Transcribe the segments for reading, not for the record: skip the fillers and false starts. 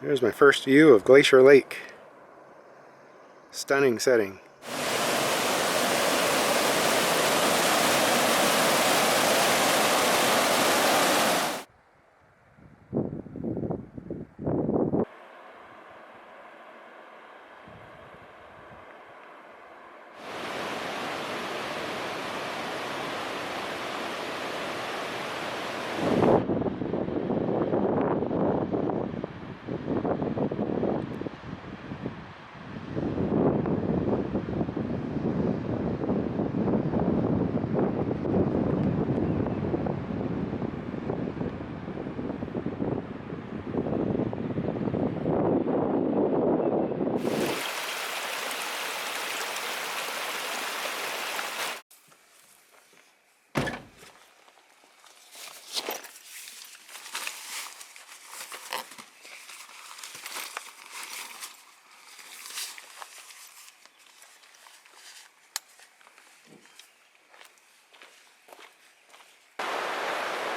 There's my first view of Glacier Lake. Stunning setting.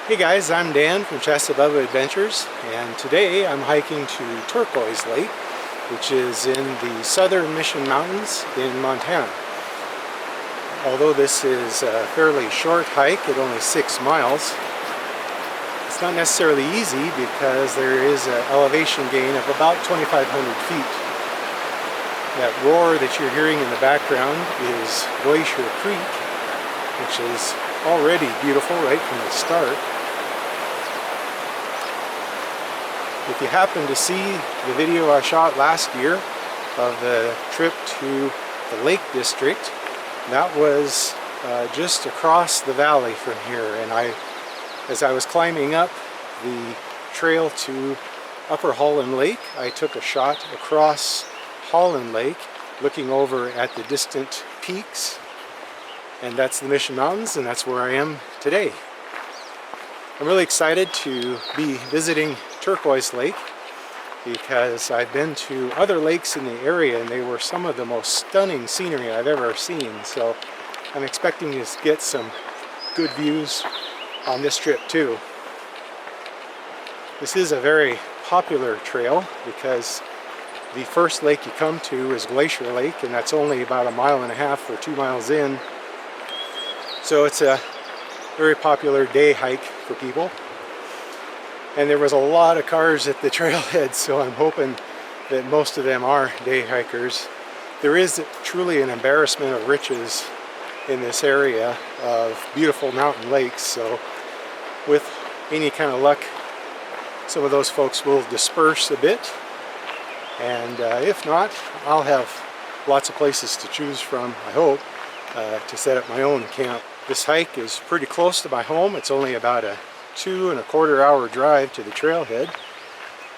Hey guys, I'm Dan from ShastaBubba Adventures, and today I'm hiking to Turquoise Lake, which is in the southern Mission Mountains in Montana. Although this is a fairly short hike at only 6 miles, it's not necessarily easy because there is an elevation gain of about 2,500 feet. That roar that you're hearing in the background is Glacier Creek, which is already beautiful right from the start. If you happen to see the video I shot last year of the trip to the Lake District, that was just across the valley from here, and as I was climbing up the trail to Upper Holland Lake, I took a shot across Holland Lake looking over at the distant peaks, and that's the Mission Mountains, and that's where I am today. I'm really excited to be visiting Turquoise Lake because I've been to other lakes in the area and they were some of the most stunning scenery I've ever seen, so I'm expecting to get some good views on this trip too. This is a very popular trail because the first lake you come to is Glacier Lake, and that's only about 1.5 miles or 2 miles in, so it's a very popular day hike for people. And there was a lot of cars at the trailhead, so I'm hoping that most of them are day hikers. There is truly an embarrassment of riches in this area of beautiful mountain lakes, so with any kind of luck, some of those folks will disperse a bit, and if not, I'll have lots of places to choose from, I hope, to set up my own camp. This hike is pretty close to my home. It's only about a 2.25 hour drive to the trailhead,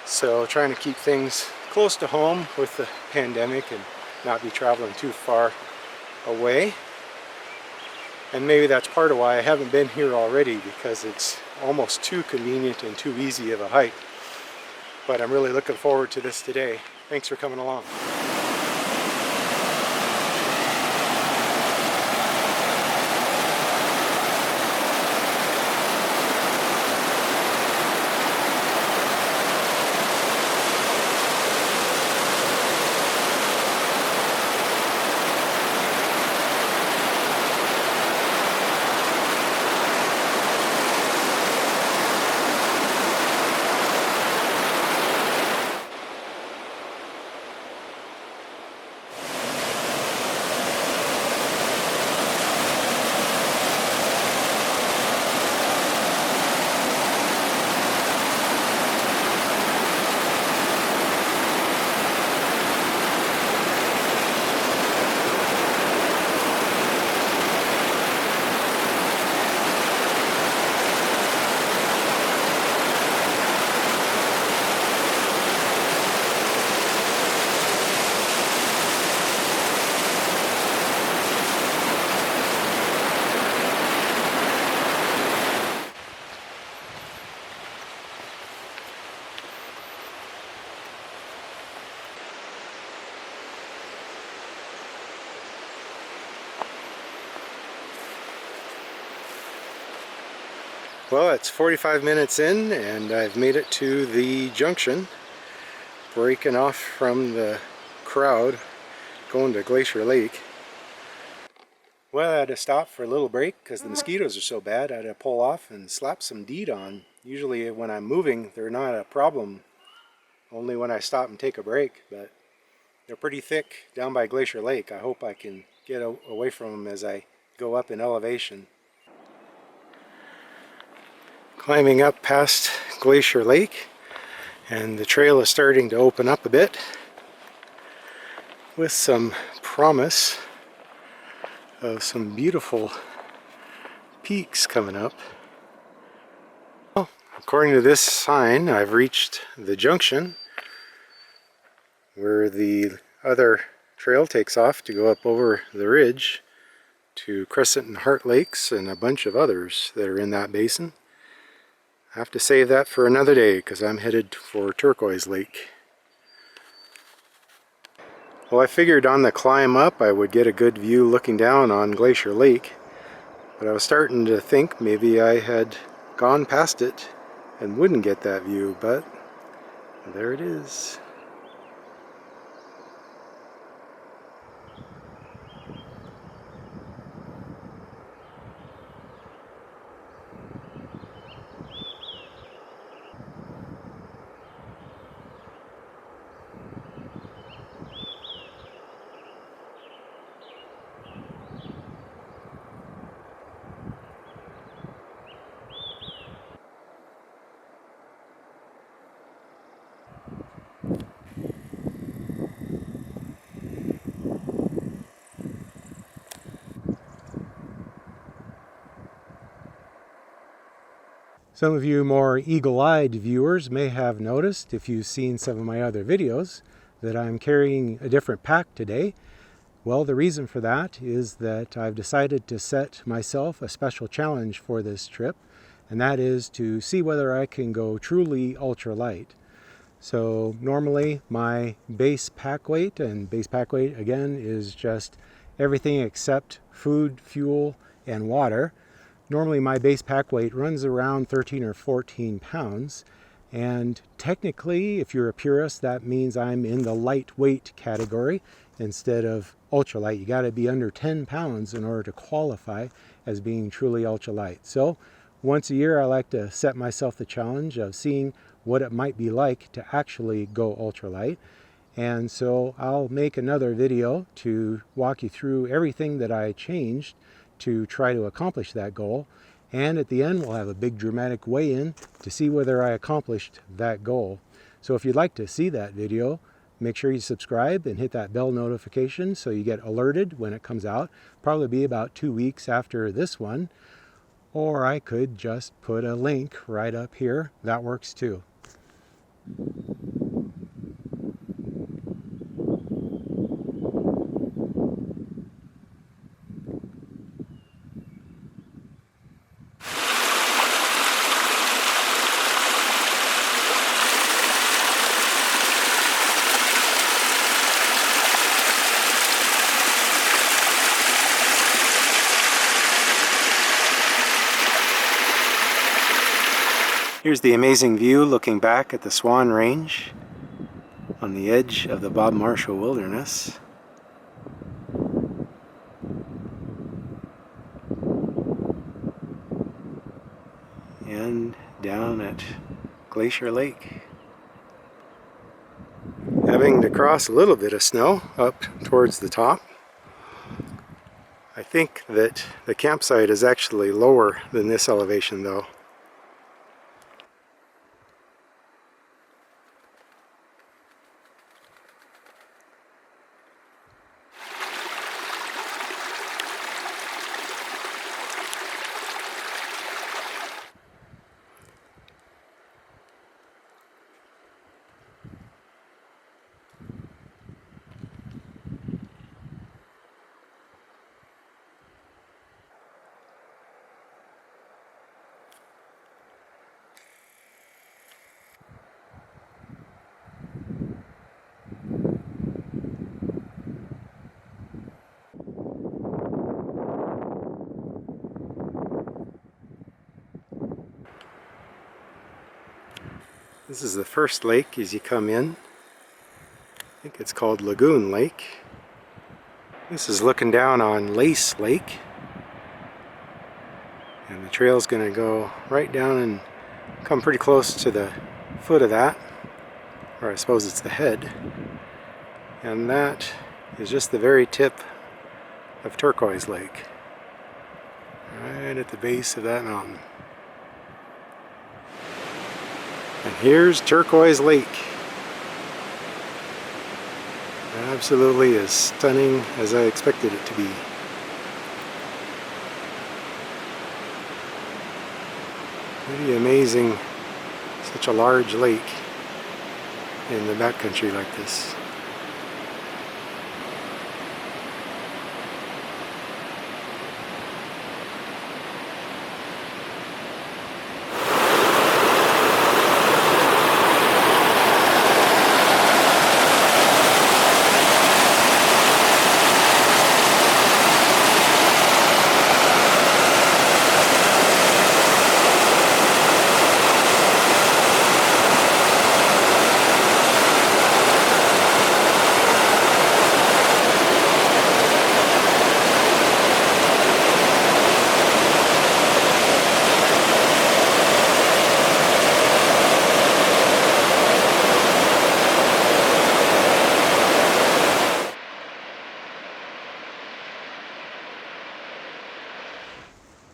so trying to keep things close to home with the pandemic and not be traveling too far away. And maybe that's part of why I haven't been here already, because it's almost too convenient and too easy of a hike. But I'm really looking forward to this today. Thanks for coming along. Well, it's 45 minutes in and I've made it to the junction breaking off from the crowd going to Glacier Lake. Well, I had to stop for a little break because the mosquitoes are so bad. I had to pull off and slap some DEET on. Usually when I'm moving, they're not a problem, only when I stop and take a break, but they're pretty thick down by Glacier Lake. I hope I can get away from them as I go up in elevation. Climbing up past Glacier Lake, and the trail is starting to open up a bit with some promise of some beautiful peaks coming up. Well, according to this sign, I've reached the junction where the other trail takes off to go up over the ridge to Crescent and Heart Lakes and a bunch of others that are in that basin. I have to save that for another day because I'm headed for Turquoise Lake. Well, I figured on the climb up I would get a good view looking down on Glacier Lake, but I was starting to think maybe I had gone past it and wouldn't get that view, but there it is. Some of you more eagle-eyed viewers may have noticed, if you've seen some of my other videos, that I'm carrying a different pack today. Well, the reason for that is that I've decided to set myself a special challenge for this trip, and that is to see whether I can go truly ultralight. So normally my base pack weight, and base pack weight again is just everything except food, fuel, and water. Normally my base pack weight runs around 13 or 14 pounds, and technically, if you're a purist, that means I'm in the lightweight category instead of ultralight. You got to be under 10 pounds in order to qualify as being truly ultralight. So once a year I like to set myself the challenge of seeing what it might be like to actually go ultralight. And so I'll make another video to walk you through everything that I changed to try to accomplish that goal, and at the end we'll have a big dramatic weigh-in to see whether I accomplished that goal. So if you'd like to see that video, make sure you subscribe and hit that bell notification so you get alerted when it comes out. Probably be about 2 weeks after this one, or I could just put a link right up here. That works too. Here's the amazing view looking back at the Swan Range on the edge of the Bob Marshall Wilderness. And down at Glacier Lake. Having to cross a little bit of snow up towards the top. I think that the campsite is actually lower than this elevation though. This is the first lake as you come in. think it's called Lagoon Lake. This is looking down on Lace Lake. And the trail's going to go right down and come pretty close to the foot of that. Or I suppose it's the head. And that is just the very tip of Turquoise Lake. Right at the base of that mountain. And here's Turquoise Lake. Absolutely as stunning as I expected it to be. Pretty amazing, such a large lake in the backcountry like this.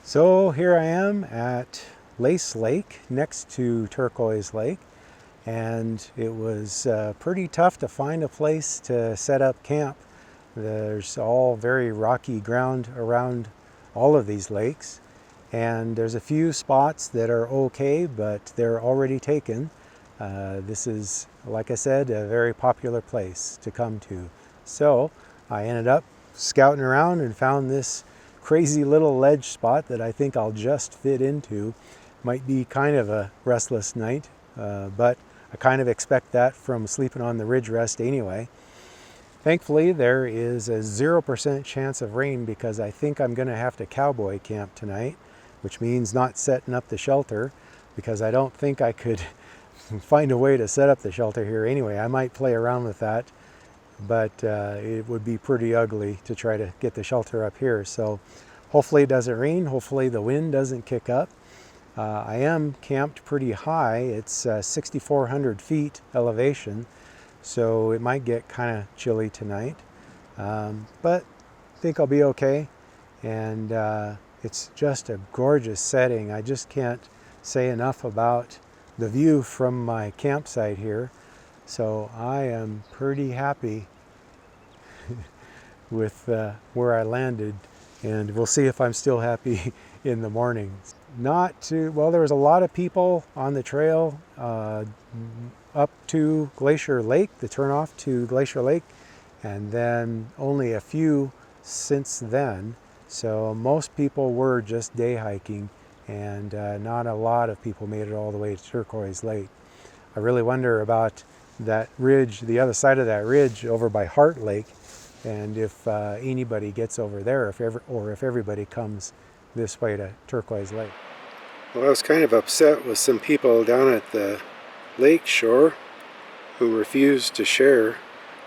So here I am at Lace Lake next to Turquoise Lake, and it was pretty tough to find a place to set up camp. There's all very rocky ground around all of these lakes, and there's a few spots that are okay, but they're already taken. This is, like I said, a very popular place to come to. So I ended up scouting around and found this crazy little ledge spot that I think I'll just fit into. Might be kind of a restless night, but I kind of expect that from sleeping on the ridge rest anyway. Thankfully, there is a 0% chance of rain because I think I'm going to have to cowboy camp tonight, which means not setting up the shelter, because I don't think I could find a way to set up the shelter here anyway. I might play around with that, but it would be pretty ugly to try to get the shelter up here. So hopefully it doesn't rain, hopefully the wind doesn't kick up. I am camped pretty high. It's 6,400 feet elevation, so it might get kind of chilly tonight, but I think I'll be okay. And it's just a gorgeous setting. I just can't say enough about the view from my campsite here. So I am pretty happy with where I landed, and we'll see if I'm still happy in the morning. Well, there was a lot of people on the trail up to Glacier Lake, the turnoff to Glacier Lake, and then only a few since then. So most people were just day hiking, and not a lot of people made it all the way to Turquoise Lake. I really wonder about that ridge, the other side of that ridge over by Heart Lake, and if anybody gets over there, or if everybody comes this way to Turquoise Lake. Well, I was kind of upset with some people down at the lake shore who refused to share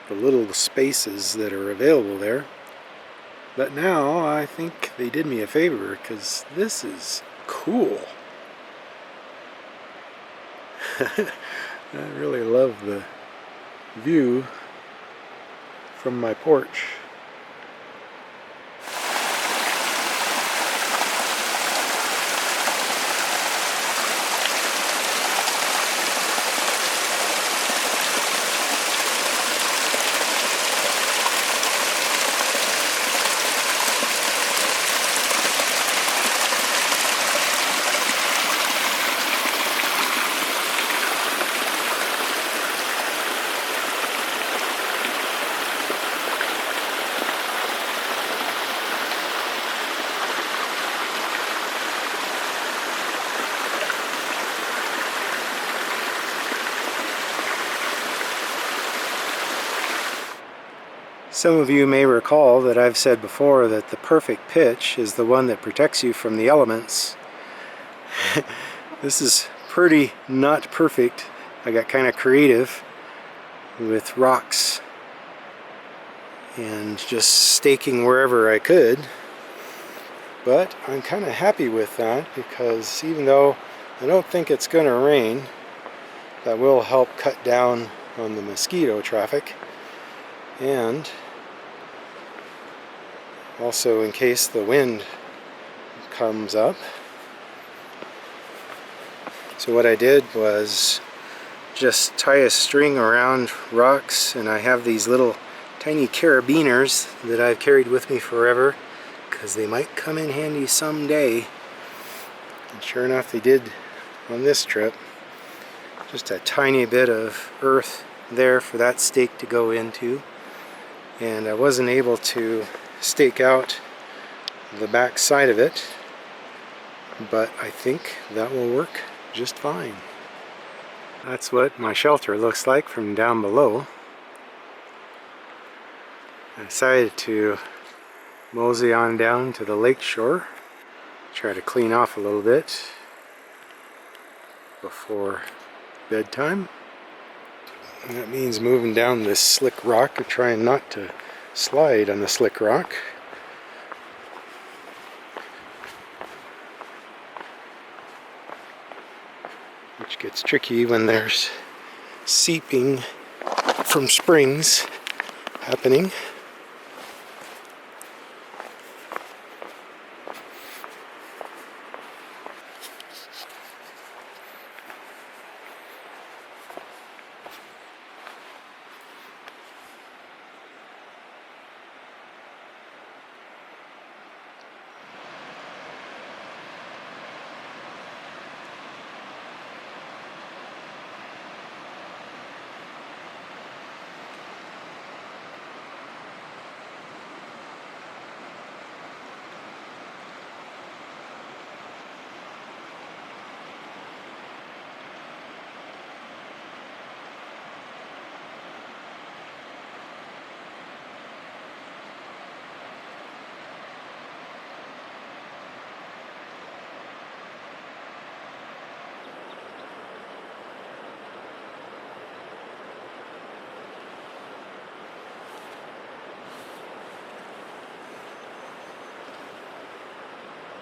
the little spaces that are available there. But now I think they did me a favor, because this is cool. I really love the view from my porch. Some of you may recall that I've said before that the perfect pitch is the one that protects you from the elements. This is pretty not perfect. I got kind of creative with rocks and just staking wherever I could. But I'm kind of happy with that, because even though I don't think it's going to rain, that will help cut down on the mosquito traffic, and also in case the wind comes up. So what I did was just tie a string around rocks, and I have these little tiny carabiners that I've carried with me forever, because they might come in handy someday. And sure enough, they did on this trip. Just a tiny bit of earth there for that stake to go into, and I wasn't able to stake out the back side of it, but I think that will work just fine. That's what my shelter looks like from down below. I decided to mosey on down to the lake shore, try to clean off a little bit before bedtime. And that means moving down this slick rock and trying not to slide on the slick rock. Which gets tricky when there's seeping from springs happening.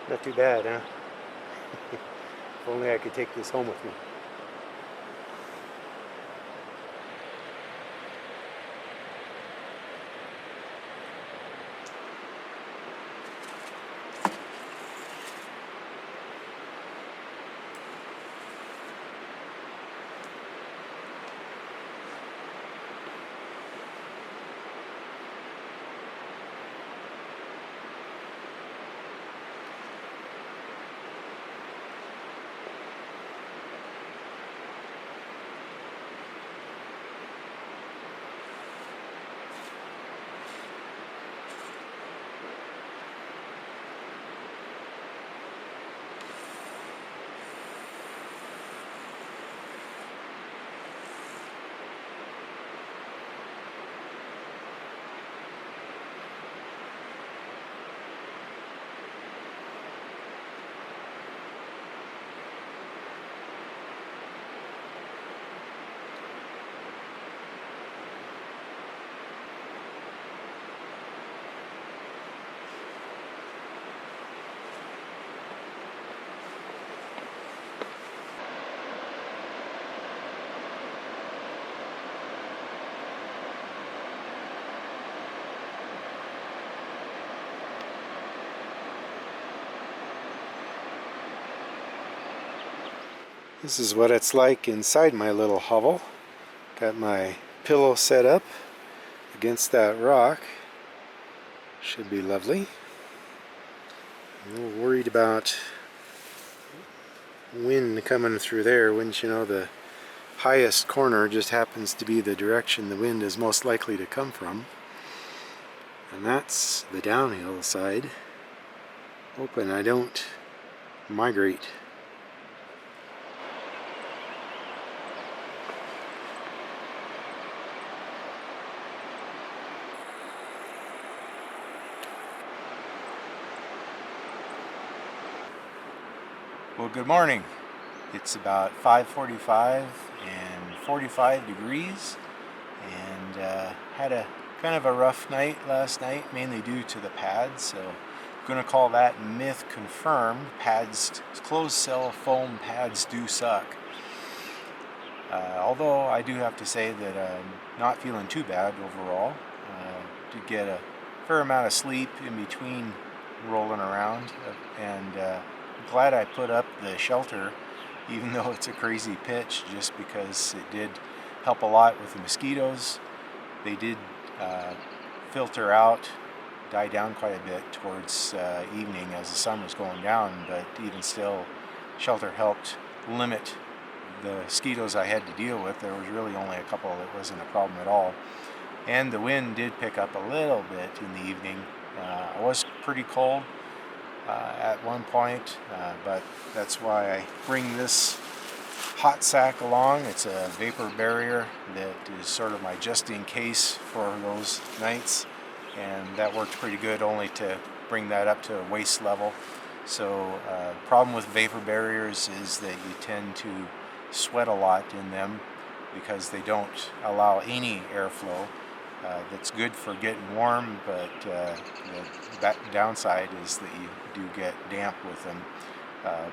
Not too bad, huh? If only I could take this home with me. This is what it's like inside my little hovel. Got my pillow set up against that rock. Should be lovely. I'm a little worried about wind coming through there. Wouldn't you know, the highest corner just happens to be the direction the wind is most likely to come from. And that's the downhill side. Hoping I don't migrate. Well, good morning. It's about 5:45 and 45 degrees, and had a Kind of a rough night last night, mainly due to the pads, so I'm going to call that myth confirmed. Pads, closed cell foam pads do suck. Although I do have to say that I'm not feeling too bad overall. Did get a fair amount of sleep in between rolling around, and glad I put up the shelter, even though it's a crazy pitch, just because it did help a lot with the mosquitoes. They did filter out, die down quite a bit towards evening as the sun was going down, but even still, shelter helped limit the mosquitoes I had to deal with. There was really only a couple that wasn't a problem at all. And the wind did pick up a little bit in the evening. I was pretty cold at one point, but that's why I bring this hot sack along. It's a vapor barrier that is sort of my just in case for those nights, and that worked pretty good, only to bring that up to waist level. So the problem with vapor barriers is that you tend to sweat a lot in them because they don't allow any airflow. That's good for getting warm, but the downside is that you do get damp with them.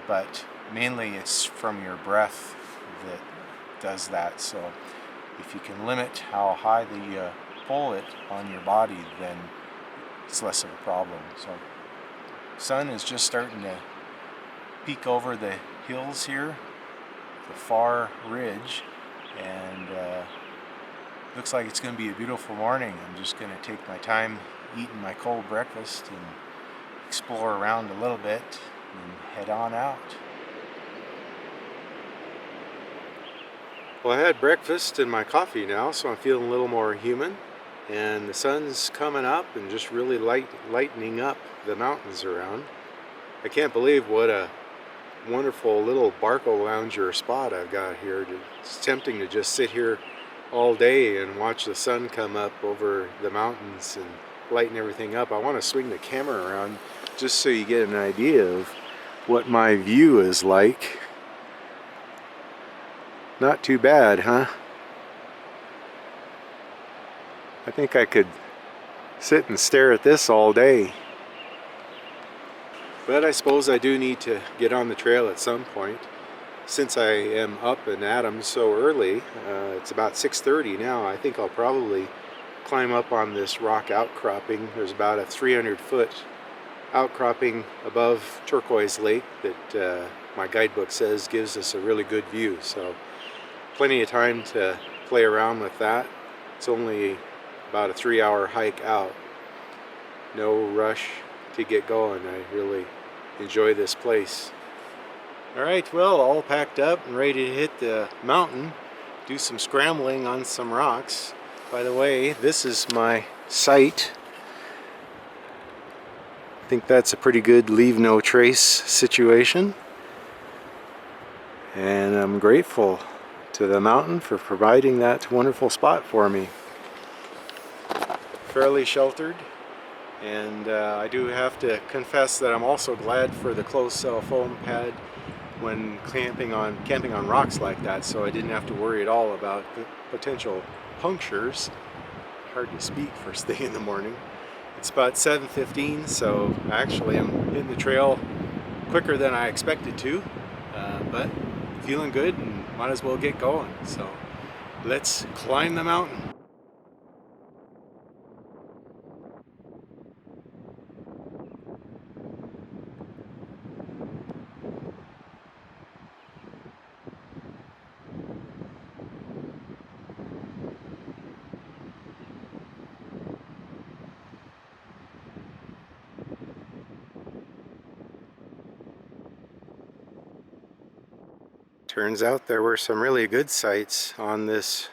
But mainly it's from your breath that does that. So if you can limit how high the pull it on your body, then it's less of a problem. So sun is just starting to peek over the hills here, the far ridge, and looks like it's going to be a beautiful morning. I'm just going to take my time eating my cold breakfast and explore around a little bit and head on out. Well, I had breakfast and my coffee now, so I'm feeling a little more human, and the sun's coming up and just really lightening up the mountains around. I can't believe what a wonderful little Barco lounger spot I've got here. It's tempting to just sit here all day and watch the sun come up over the mountains and lighten everything up. I want to swing the camera around just so you get an idea of what my view is like. Not too bad, huh? I think I could sit and stare at this all day. But I suppose I do need to get on the trail at some point. Since I am up and at 'em so early, it's about 6:30 now, I think I'll probably climb up on this rock outcropping. There's about a 300-foot outcropping above Turquoise Lake that my guidebook says gives us a really good view. So plenty of time to play around with that. It's only about a 3-hour hike out. No rush to get going. I really enjoy this place. Alright, well, all packed up and ready to hit the mountain, do some scrambling on some rocks. By the way, this is my site. I think that's a pretty good leave no trace situation. And I'm grateful to the mountain for providing that wonderful spot for me. Fairly sheltered. And I do have to confess that I'm also glad for the closed cell foam pad when camping on rocks like that, so I didn't have to worry at all about the potential punctures. Hard to speak first thing in the morning. It's about 7:15, so actually I'm hitting the trail quicker than I expected to, but feeling good and might as well get going. So let's climb the mountain. Turns out there were some really good sites on this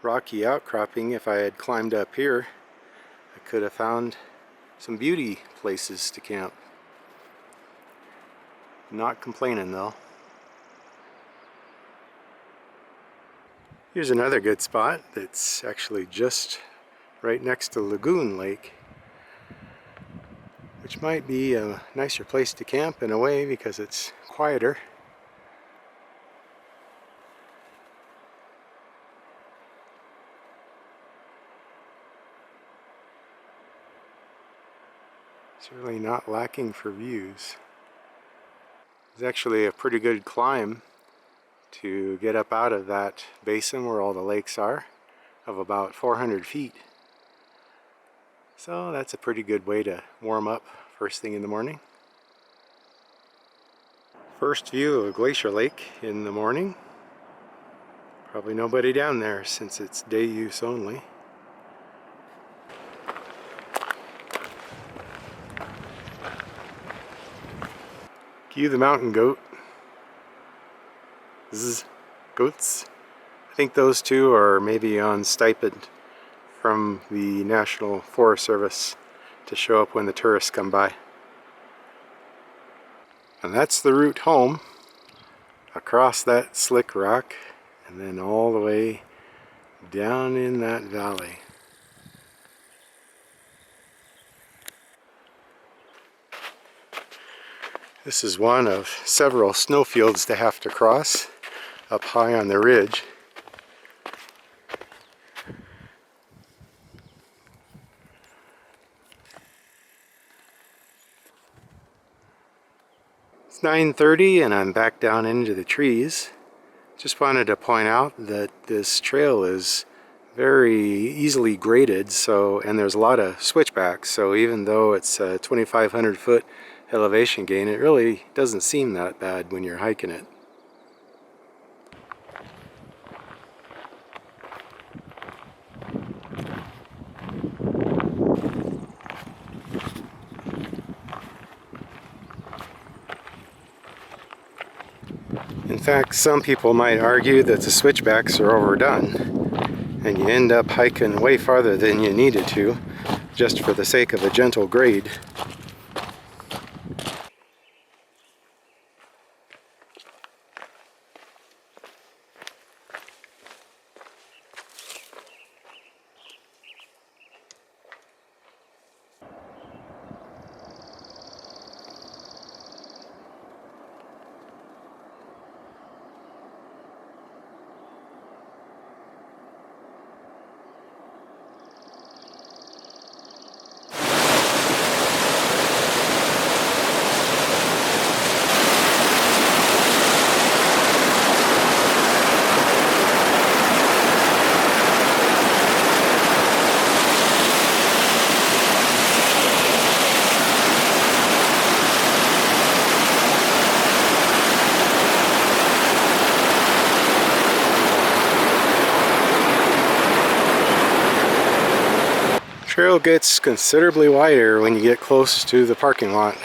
rocky outcropping. If I had climbed up here, I could have found some beauty places to camp. Not complaining though. Here's another good spot that's actually just right next to Lagoon Lake, which might be a nicer place to camp in a way because it's quieter. It's really not lacking for views. It's actually a pretty good climb to get up out of that basin where all the lakes are, of about 400 feet. So that's a pretty good way to warm up first thing in the morning. First view of Glacier Lake in the morning. Probably nobody down there since it's day use only. Cue the mountain goat. Zzz, goats. I think those two are maybe on stipend from the National Forest Service to show up when the tourists come by. And that's the route home, across that slick rock and then all the way down in that valley. This is one of several snowfields to have to cross up high on the ridge. It's 9:30 and I'm back down into the trees. Just wanted to point out that this trail is very easily graded, and there's a lot of switchbacks, so even though it's a 2,500 foot elevation gain, it really doesn't seem that bad when you're hiking it. In fact, some people might argue that the switchbacks are overdone and you end up hiking way farther than you needed to just for the sake of a gentle grade. Trail gets considerably wider when you get close to the parking lot.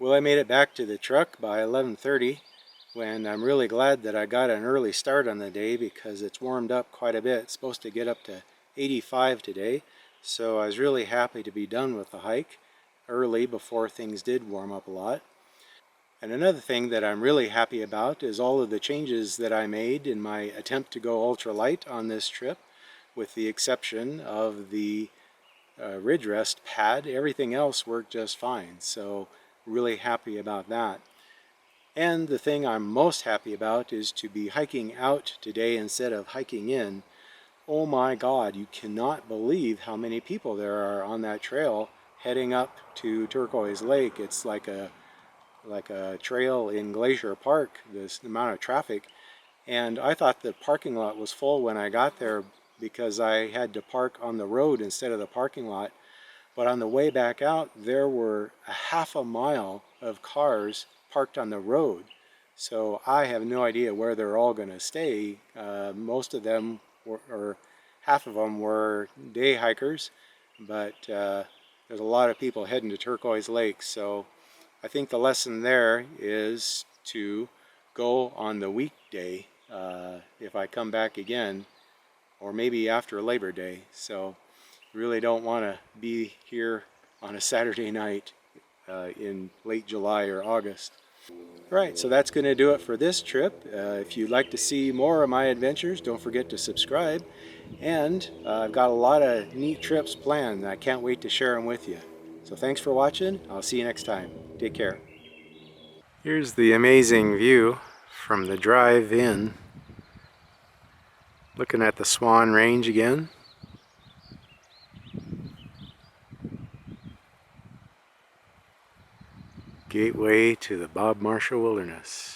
Well, I made it back to the truck by 11:30, when I'm really glad that I got an early start on the day because it's warmed up quite a bit. It's supposed to get up to 85 today, so I was really happy to be done with the hike early before things did warm up a lot. And another thing that I'm really happy about is all of the changes that I made in my attempt to go ultralight on this trip. With the exception of the ridge rest pad, everything else worked just fine. So really happy about that. And the thing I'm most happy about is to be hiking out today instead of hiking in. Oh my God, you cannot believe how many people there are on that trail heading up to Turquoise Lake. It's like a trail in Glacier Park, this amount of traffic. And I thought the parking lot was full when I got there, because I had to park on the road instead of the parking lot. But on the way back out, there were a half a mile of cars parked on the road. So I have no idea where they're all going to stay. Most of them, or half of them, were day hikers, but there's a lot of people heading to Turquoise Lake. So I think the lesson there is to go on the weekday if I come back again, or maybe after Labor Day. So really don't want to be here on a Saturday night in late July or August. Right, so that's going to do it for this trip. If you'd like to see more of my adventures, don't forget to subscribe. And I've got a lot of neat trips planned, and I can't wait to share them with you. So thanks for watching. I'll see you next time. Take care. Here's the amazing view from the drive-in. Looking at the Swan Range again. Gateway to the Bob Marshall Wilderness.